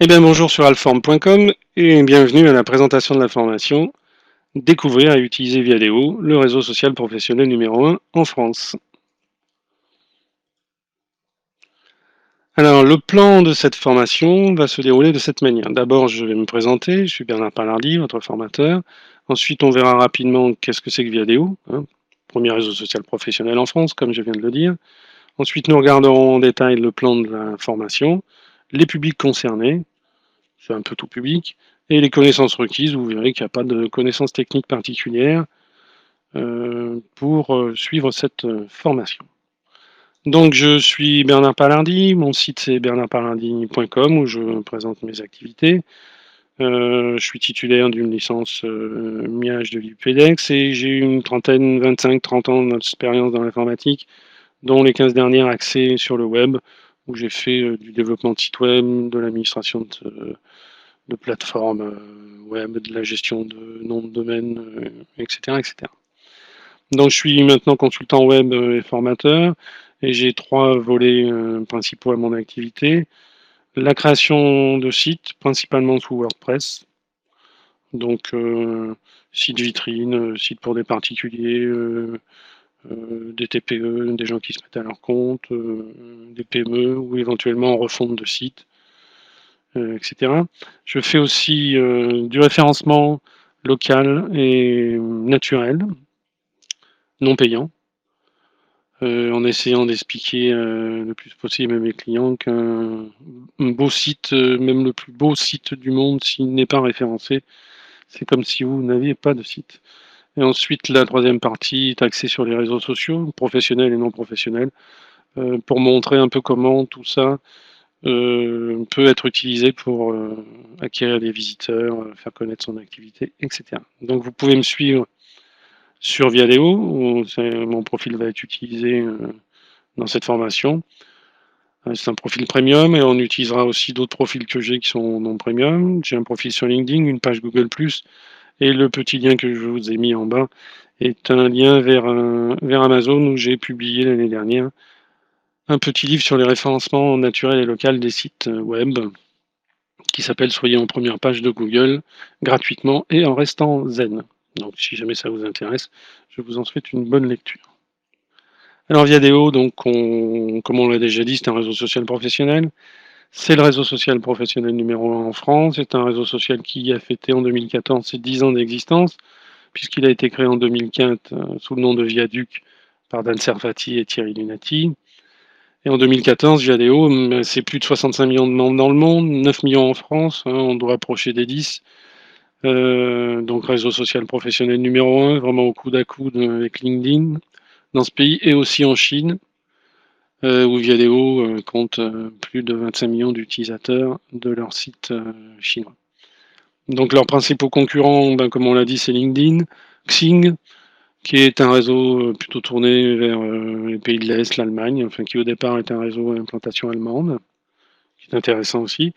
Eh bien bonjour sur alform.com et bienvenue à la présentation de la formation Découvrir et utiliser Viadeo, le réseau social professionnel numéro 1 en France. Alors le plan de cette formation va se dérouler de cette manière. D'abord je vais me présenter, je suis Bernard Palardi, votre formateur. Ensuite on verra rapidement qu'est-ce que c'est que Viadeo, premier réseau social professionnel en France comme je viens de le dire. Ensuite nous regarderons en détail le plan de la formation, les publics concernés, c'est un peu tout public, et les connaissances requises, vous verrez qu'il n'y a pas de connaissances techniques particulières pour suivre cette formation. Donc je suis Bernard Palardi, mon site c'est bernardpalardi.com où je présente mes activités. Je suis titulaire d'une licence MIAGE de l'IPEDEX et j'ai une trentaine, 25-30 ans d'expérience dans l'informatique, dont les 15 dernières axées sur le web, où j'ai fait du développement de sites web, de l'administration de plateformes web, de la gestion de noms de domaines, etc., etc. Donc je suis maintenant consultant web et formateur, et j'ai trois volets principaux à mon activité. La création de sites, principalement sous WordPress, donc sites vitrines, sites pour des particuliers, des TPE, des gens qui se mettent à leur compte, des PME, ou éventuellement en refonte de sites, etc. Je fais aussi du référencement local et naturel, non payant, en essayant d'expliquer le plus possible à mes clients qu'un beau site, même le plus beau site du monde, s'il n'est pas référencé, c'est comme si vous n'aviez pas de site. Et ensuite, la troisième partie est axée sur les réseaux sociaux, professionnels et non professionnels, pour montrer un peu comment tout ça peut être utilisé pour acquérir des visiteurs, faire connaître son activité, etc. Donc vous pouvez me suivre sur Viadeo, où mon profil va être utilisé dans cette formation. C'est un profil premium et on utilisera aussi d'autres profils que j'ai qui sont non premium. J'ai un profil sur LinkedIn, une page Google+, et le petit lien que je vous ai mis en bas est un lien vers Amazon où j'ai publié l'année dernière un petit livre sur les référencements naturels et locaux des sites web qui s'appelle Soyez en première page de Google gratuitement et en restant zen. Donc si jamais ça vous intéresse, je vous en souhaite une bonne lecture. Alors Viadeo, donc comme on l'a déjà dit, c'est un réseau social professionnel. C'est le réseau social professionnel numéro 1 en France. C'est un réseau social qui a fêté en 2014 ses 10 ans d'existence, puisqu'il a été créé en 2004 sous le nom de Viaduc par Dan Servati et Thierry Lunati. Et en 2014, Viadeo, c'est plus de 65 millions de membres dans le monde, 9 millions en France, on doit approcher des 10. Donc réseau social professionnel numéro 1, vraiment au coude à coude avec LinkedIn dans ce pays et aussi en Chine, où Viadeo compte plus de 25 millions d'utilisateurs de leur site chinois. Donc leurs principaux concurrents, comme on l'a dit, c'est LinkedIn, Xing, qui est un réseau plutôt tourné vers les pays de l'Est, l'Allemagne, enfin qui au départ est un réseau à implantation allemande, qui est intéressant aussi.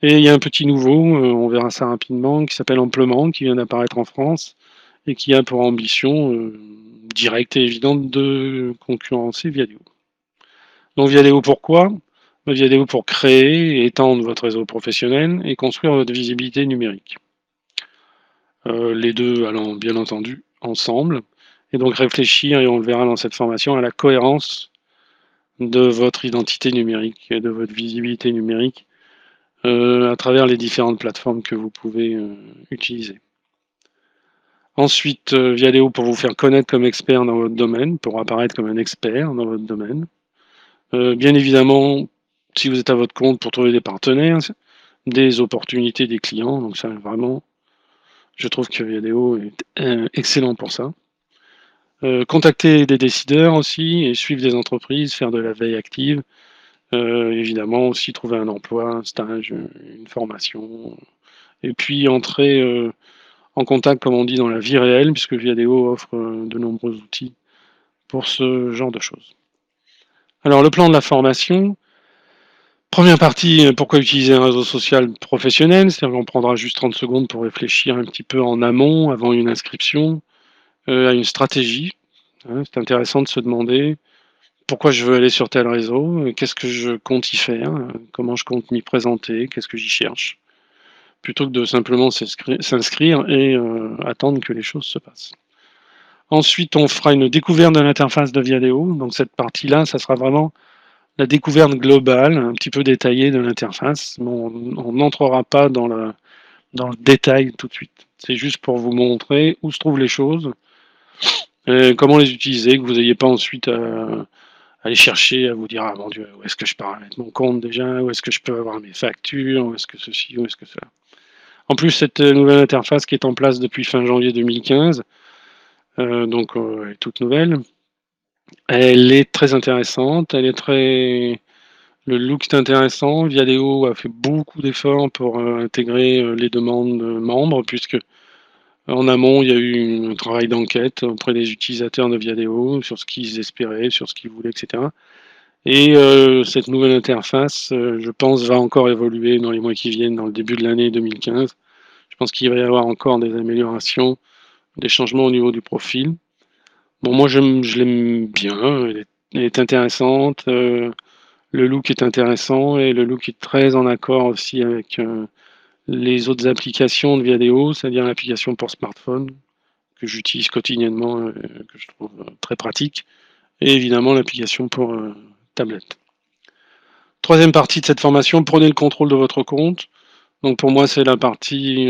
Et il y a un petit nouveau, on verra ça rapidement, qui s'appelle Amplement, qui vient d'apparaître en France et qui a pour ambition directe et évidente de concurrencer Viadeo. Donc Viadeo pourquoi? Viadeo pour créer et étendre votre réseau professionnel et construire votre visibilité numérique. Les deux allant bien entendu ensemble, et donc réfléchir, et on le verra dans cette formation, à la cohérence de votre identité numérique et de votre visibilité numérique à travers les différentes plateformes que vous pouvez utiliser. Ensuite, Viadeo pour vous faire connaître comme expert dans votre domaine, pour apparaître comme un expert dans votre domaine. Bien évidemment, si vous êtes à votre compte, pour trouver des partenaires, des opportunités, des clients. Donc ça, vraiment, je trouve que Viadeo est excellent pour ça. Contacter des décideurs aussi et suivre des entreprises, faire de la veille active. Évidemment aussi trouver un emploi, un stage, une formation. Et puis entrer en contact, comme on dit, dans la vie réelle, puisque Viadeo offre de nombreux outils pour ce genre de choses. Alors le plan de la formation, première partie, pourquoi utiliser un réseau social professionnel, c'est-à-dire qu'on prendra juste 30 secondes pour réfléchir un petit peu en amont, avant une inscription, à une stratégie. C'est intéressant de se demander pourquoi je veux aller sur tel réseau, qu'est-ce que je compte y faire, comment je compte m'y présenter, qu'est-ce que j'y cherche, plutôt que de simplement s'inscrire et attendre que les choses se passent. Ensuite, on fera une découverte de l'interface de Viadeo. Donc cette partie-là, ça sera vraiment la découverte globale, un petit peu détaillée de l'interface. On n'entrera pas dans le détail tout de suite. C'est juste pour vous montrer où se trouvent les choses, comment les utiliser, que vous n'ayez pas ensuite à aller chercher, à vous dire, ah mon Dieu, où est-ce que je paramètre mon compte déjà, où est-ce que je peux avoir mes factures, où est-ce que ceci, où est-ce que cela. En plus, cette nouvelle interface qui est en place depuis fin janvier 2015, donc elle est toute nouvelle, elle est très intéressante, elle est très... Le look est intéressant, Viadeo a fait beaucoup d'efforts pour intégrer les demandes de membres, puisque en amont, il y a eu un travail d'enquête auprès des utilisateurs de Viadeo sur ce qu'ils espéraient, sur ce qu'ils voulaient, etc. Et cette nouvelle interface, je pense, va encore évoluer dans les mois qui viennent, dans le début de l'année 2015. Je pense qu'il va y avoir encore des améliorations, des changements au niveau du profil. Bon, moi, je l'aime bien, elle est intéressante, le look est intéressant et le look est très en accord aussi avec les autres applications de Viadeo, c'est-à-dire l'application pour smartphone, que j'utilise quotidiennement, que je trouve très pratique, et évidemment l'application pour tablette. Troisième partie de cette formation, prenez le contrôle de votre compte. Donc pour moi, c'est la partie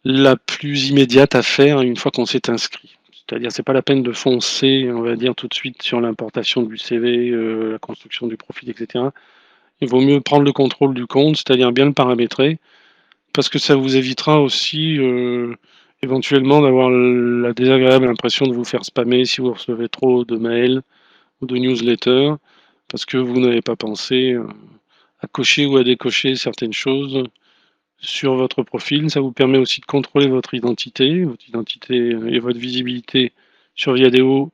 la plus immédiate à faire une fois qu'on s'est inscrit. C'est-à-dire, c'est pas la peine de foncer, on va dire, tout de suite sur l'importation du CV, la construction du profil, etc. Il vaut mieux prendre le contrôle du compte, c'est-à-dire bien le paramétrer, parce que ça vous évitera aussi éventuellement d'avoir la désagréable impression de vous faire spammer si vous recevez trop de mails ou de newsletters, parce que vous n'avez pas pensé à cocher ou à décocher certaines choses sur votre profil. Ça vous permet aussi de contrôler votre identité et votre visibilité sur Viadeo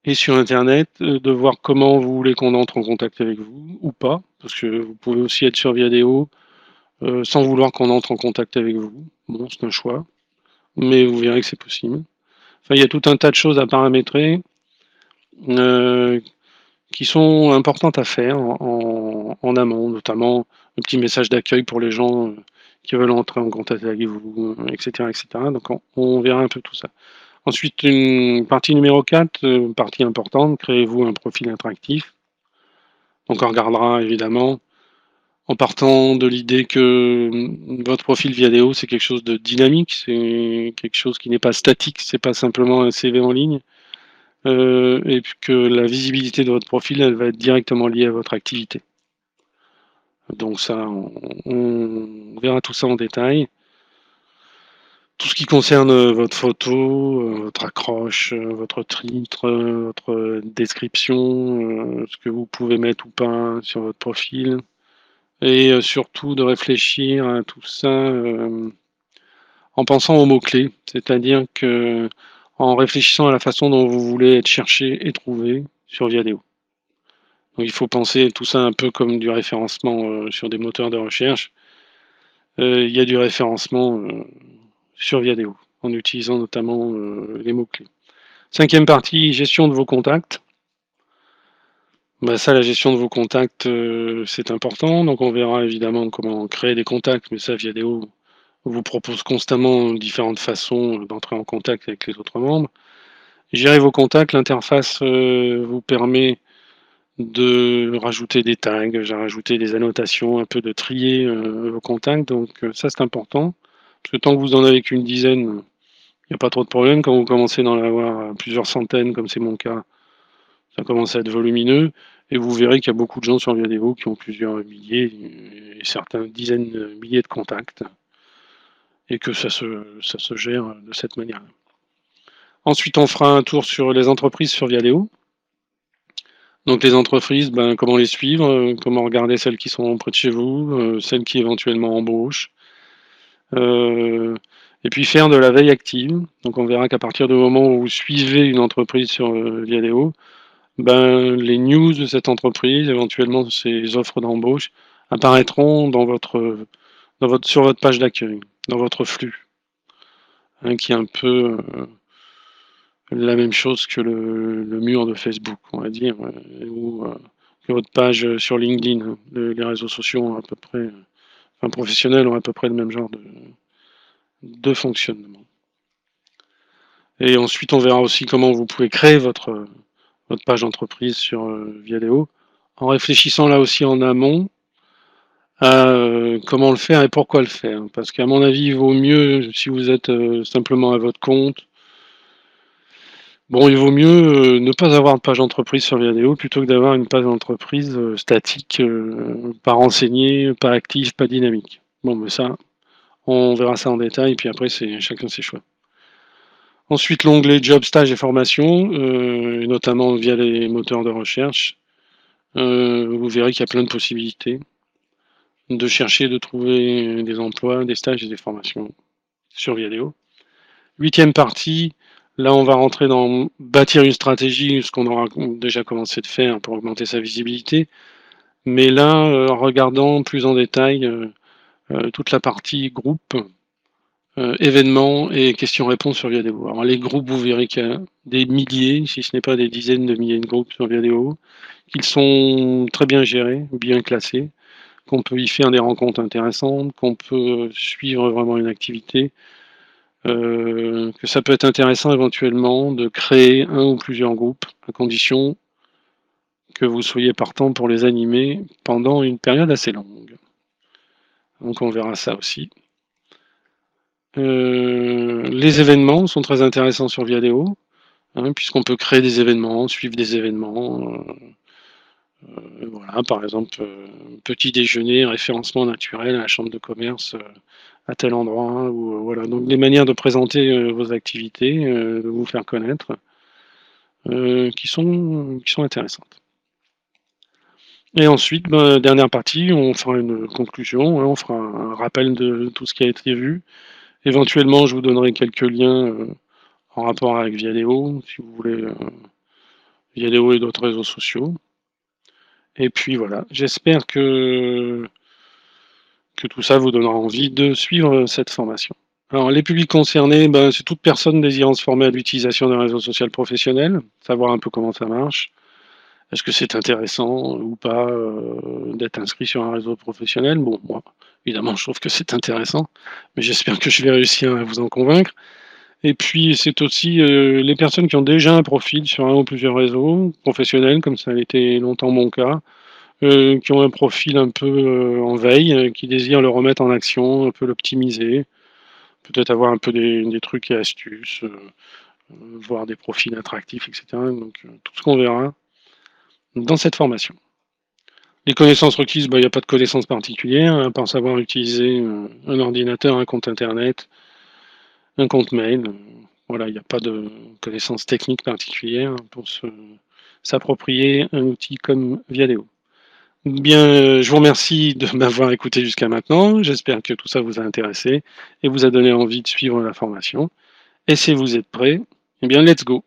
et sur Internet, de voir comment vous voulez qu'on entre en contact avec vous ou pas, parce que vous pouvez aussi être sur Viadeo sans vouloir qu'on entre en contact avec vous. Bon, c'est un choix, mais vous verrez que c'est possible. Enfin, il y a tout un tas de choses à paramétrer euh, qui sont importantes à faire en amont, notamment un petit message d'accueil pour les gens qui veulent entrer en contact avec vous, etc., etc. Donc on verra un peu tout ça. Ensuite, une partie numéro 4, partie importante, créez-vous un profil interactif. Donc on regardera évidemment en partant de l'idée que votre profil Viadeo, c'est quelque chose de dynamique, c'est quelque chose qui n'est pas statique, c'est pas simplement un CV en ligne, et que la visibilité de votre profil, elle va être directement liée à votre activité. Donc ça, on verra tout ça en détail. Tout ce qui concerne votre photo, votre accroche, votre titre, votre description, ce que vous pouvez mettre ou pas sur votre profil, et surtout de réfléchir à tout ça en pensant aux mots-clés, c'est-à-dire que en réfléchissant à la façon dont vous voulez être cherché et trouvé sur Viadeo. Donc il faut penser tout ça un peu comme du référencement sur des moteurs de recherche. Il y a du référencement sur Viadeo, en utilisant notamment les mots-clés. Cinquième partie, gestion de vos contacts. Bah ça, la gestion de vos contacts, c'est important. Donc on verra évidemment comment créer des contacts, mais ça, Viadeo vous propose constamment différentes façons d'entrer en contact avec les autres membres. Gérer vos contacts, l'interface vous permet de rajouter des tags, j'ai rajouté des annotations, un peu de trier vos contacts, donc ça c'est important, parce que tant que vous en avez qu'une dizaine, il n'y a pas trop de problème. Quand vous commencez d'en avoir plusieurs centaines, comme c'est mon cas, ça commence à être volumineux, et vous verrez qu'il y a beaucoup de gens sur Viadeo qui ont plusieurs milliers, et certains dizaines de milliers de contacts, et que ça se gère de cette manière. Ensuite, on fera un tour sur les entreprises sur Viadeo. Donc les entreprises, ben, comment les suivre, comment regarder celles qui sont près de chez vous, celles qui éventuellement embauchent. Et puis faire de la veille active. Donc on verra qu'à partir du moment où vous suivez une entreprise sur Viadeo, ben, les news de cette entreprise, éventuellement ses offres d'embauche, apparaîtront sur votre page d'accueil, dans votre flux, hein, qui est un peu la même chose que le mur de Facebook, on va dire, ou que votre page sur LinkedIn, hein. Les réseaux sociaux ont à peu près, enfin professionnels ont à peu près le même genre de fonctionnement. Et ensuite, on verra aussi comment vous pouvez créer votre page d'entreprise sur Viadeo, en réfléchissant là aussi en amont à comment le faire et pourquoi le faire. Parce qu'à mon avis, il vaut mieux, si vous êtes simplement à votre compte, bon, il vaut mieux ne pas avoir de page d'entreprise sur Viadeo plutôt que d'avoir une page d'entreprise statique, pas renseignée, pas active, pas dynamique. Bon, mais ça, on verra ça en détail, puis après, c'est chacun ses choix. Ensuite, l'onglet Job, stage et formation, notamment via les moteurs de recherche. Vous verrez qu'il y a plein de possibilités de chercher, de trouver des emplois, des stages et des formations sur Viadeo. 8e partie, là on va rentrer dans bâtir une stratégie, ce qu'on aura déjà commencé de faire pour augmenter sa visibilité. Mais là, en regardant plus en détail toute la partie groupe, événements et questions-réponses sur Viadeo. Alors les groupes, vous verrez qu'il y a des milliers, si ce n'est pas des dizaines de milliers de groupes sur Viadeo, qu'ils sont très bien gérés, bien classés, qu'on peut y faire des rencontres intéressantes, qu'on peut suivre vraiment une activité, que ça peut être intéressant éventuellement de créer un ou plusieurs groupes, à condition que vous soyez partant pour les animer pendant une période assez longue. Donc on verra ça aussi. Les événements sont très intéressants sur Viadeo, hein, puisqu'on peut créer des événements, suivre des événements. Voilà, par exemple, petit déjeuner, référencement naturel à la chambre de commerce à tel endroit, hein, ou voilà. Donc des manières de présenter vos activités, de vous faire connaître, qui sont intéressantes. Et ensuite, dernière partie, on fera une conclusion, hein, on fera un rappel de tout ce qui a été vu. Éventuellement, je vous donnerai quelques liens en rapport avec Viadeo, si vous voulez, Viadeo et d'autres réseaux sociaux. Et puis voilà, j'espère que tout ça vous donnera envie de suivre cette formation. Alors les publics concernés, c'est toute personne désirant se former à l'utilisation d'un réseau social professionnel, savoir un peu comment ça marche. Est-ce que c'est intéressant ou pas d'être inscrit sur un réseau professionnel? Bon, moi, évidemment, je trouve que c'est intéressant, mais j'espère que je vais réussir à vous en convaincre. Et puis, c'est aussi les personnes qui ont déjà un profil sur un ou plusieurs réseaux professionnels, comme ça a été longtemps mon cas, qui ont un profil un peu en veille, qui désirent le remettre en action, un peu l'optimiser, peut-être avoir un peu des trucs et astuces, voir des profils attractifs, etc. Donc, tout ce qu'on verra dans cette formation. Les connaissances requises, il n'y a pas de connaissances particulières, à part savoir utiliser un ordinateur, un compte internet, un compte mail. Voilà, il n'y a pas de connaissances techniques particulières pour s'approprier un outil comme Viadeo. Bien, je vous remercie de m'avoir écouté jusqu'à maintenant. J'espère que tout ça vous a intéressé et vous a donné envie de suivre la formation. Et si vous êtes prêts, eh bien, let's go!